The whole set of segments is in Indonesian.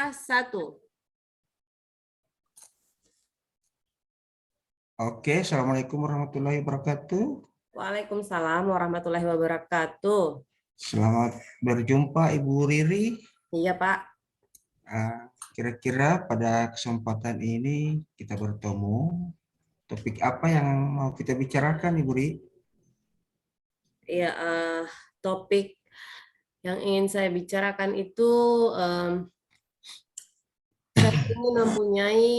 Satu. Oke, Assalamualaikum warahmatullahi wabarakatuh. Waalaikumsalam warahmatullahi wabarakatuh. Selamat berjumpa Ibu Riri. Iya, Pak. Kira-kira pada kesempatan ini kita bertemu, topik apa yang mau kita bicarakan, Ibu Riri? Iya, topik yang ingin saya bicarakan itu saya ingin mempunyai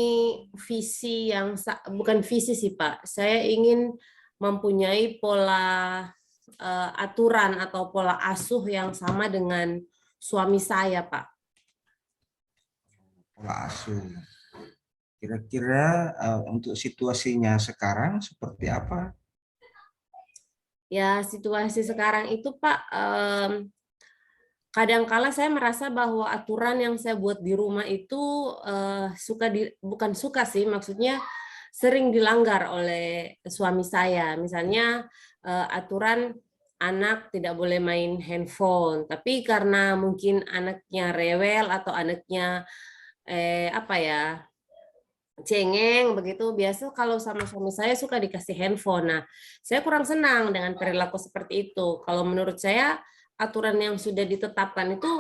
visi yang bukan visi sih, Pak. Saya ingin mempunyai pola aturan atau pola asuh yang sama dengan suami saya, Pak. Pola asuh. Kira-kira untuk situasinya sekarang seperti apa? Ya, situasi sekarang itu, Pak, kadangkala saya merasa bahwa aturan yang saya buat di rumah itu bukan suka sih, maksudnya sering dilanggar oleh suami saya. Misalnya aturan anak tidak boleh main handphone, tapi karena mungkin anaknya rewel atau anaknya apa ya, cengeng begitu, biasa kalau sama suami saya suka dikasih handphone. Nah, saya kurang senang dengan perilaku seperti itu. Kalau menurut saya aturan yang sudah ditetapkan itu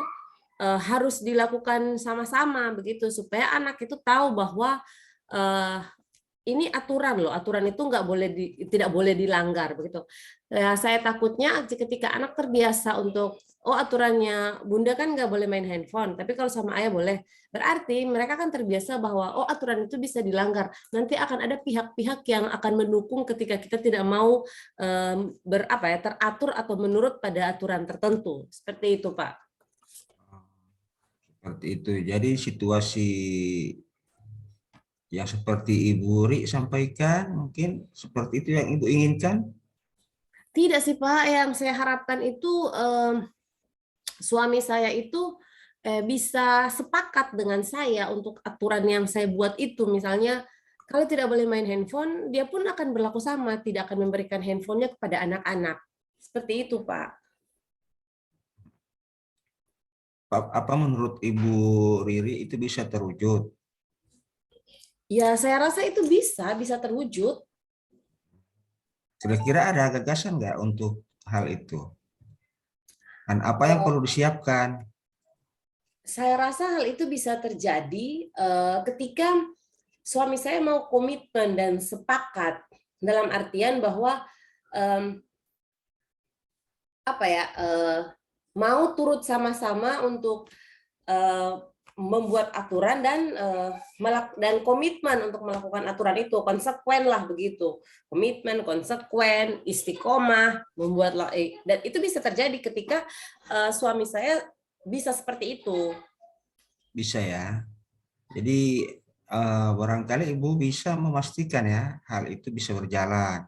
harus dilakukan sama-sama begitu supaya anak itu tahu bahwa eh, ini aturan loh, aturan itu tidak boleh dilanggar begitu. Ya, saya takutnya ketika anak terbiasa untuk aturannya bunda kan nggak boleh main handphone, tapi kalau sama ayah boleh. Berarti mereka kan terbiasa bahwa aturan itu bisa dilanggar. Nanti akan ada pihak-pihak yang akan mendukung ketika kita tidak mau teratur atau menurut pada aturan tertentu. Seperti itu, Pak. Seperti itu. Jadi situasi yang seperti Ibu Ri sampaikan, mungkin seperti itu yang Ibu inginkan? Tidak sih, Pak, yang saya harapkan itu suami saya itu bisa sepakat dengan saya untuk aturan yang saya buat itu. Misalnya, kalau tidak boleh main handphone, dia pun akan berlaku sama, tidak akan memberikan handphonenya kepada anak-anak. Seperti itu, Pak. Apa menurut Ibu Riri itu bisa terwujud? Ya, saya rasa itu bisa terwujud. Kira-kira ada gagasan nggak untuk hal itu? Dan apa yang perlu disiapkan? Saya rasa hal itu bisa terjadi ketika suami saya mau komitmen dan sepakat dalam artian bahwa mau turut sama-sama untuk membuat aturan dan komitmen untuk melakukan aturan itu, konsekuen lah begitu, komitmen, konsekuen, istiqomah, dan itu bisa terjadi ketika suami saya bisa seperti itu. Bisa ya. Jadi barangkali Ibu bisa memastikan ya hal itu bisa berjalan.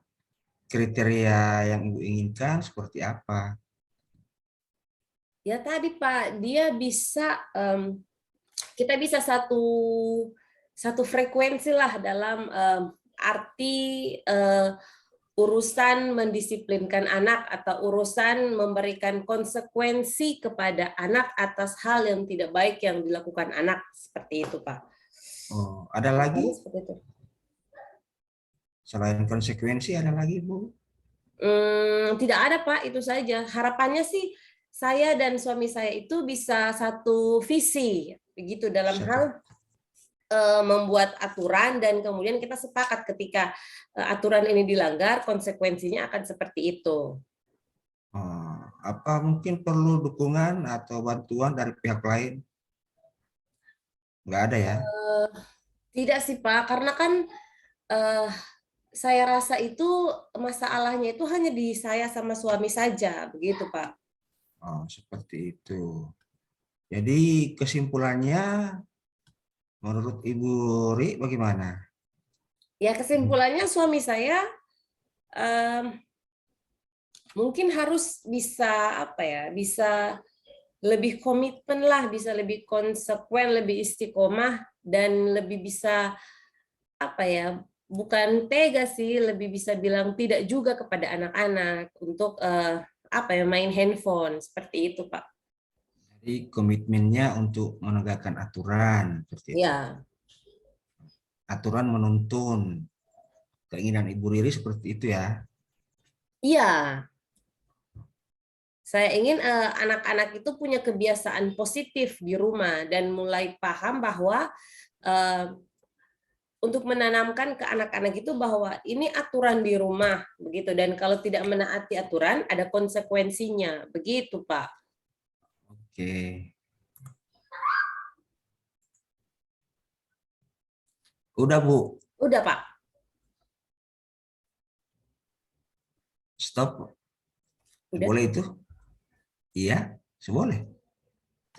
Kriteria yang Ibu inginkan seperti apa? Ya tadi Pak, dia bisa kita bisa satu frekuensi lah dalam arti urusan mendisiplinkan anak atau urusan memberikan konsekuensi kepada anak atas hal yang tidak baik yang dilakukan anak, seperti itu Pak. Oh, ada lagi? Seperti itu. Selain konsekuensi ada lagi, Bu? Tidak ada Pak, itu saja. Harapannya sih saya dan suami saya itu bisa satu visi begitu dalam hal membuat aturan dan kemudian kita sepakat ketika aturan ini dilanggar konsekuensinya akan seperti itu. Apa mungkin perlu dukungan atau bantuan dari pihak lain? Nggak ada ya? Tidak sih Pak, karena kan saya rasa itu masalahnya itu hanya di saya sama suami saja, begitu Pak. Oh, seperti itu. Jadi kesimpulannya menurut Ibu Ri bagaimana? Ya kesimpulannya suami saya mungkin harus bisa lebih komitmen lah, bisa lebih konsekuen, lebih istiqomah dan lebih bisa bukan tega sih, lebih bisa bilang tidak juga kepada anak-anak untuk main handphone seperti itu Pak. Jadi komitmennya untuk menegakkan aturan seperti itu. Ya, Aturan menuntun keinginan Ibu Riri seperti itu ya. iya. Saya ingin anak-anak itu punya kebiasaan positif di rumah dan mulai paham bahwa eh, untuk menanamkan ke anak-anak itu bahwa ini aturan di rumah begitu, dan kalau tidak menaati aturan ada konsekuensinya begitu, Pak. Oke. Udah Bu, Udah, Pak. stop. Udah. Boleh itu? Iya, boleh.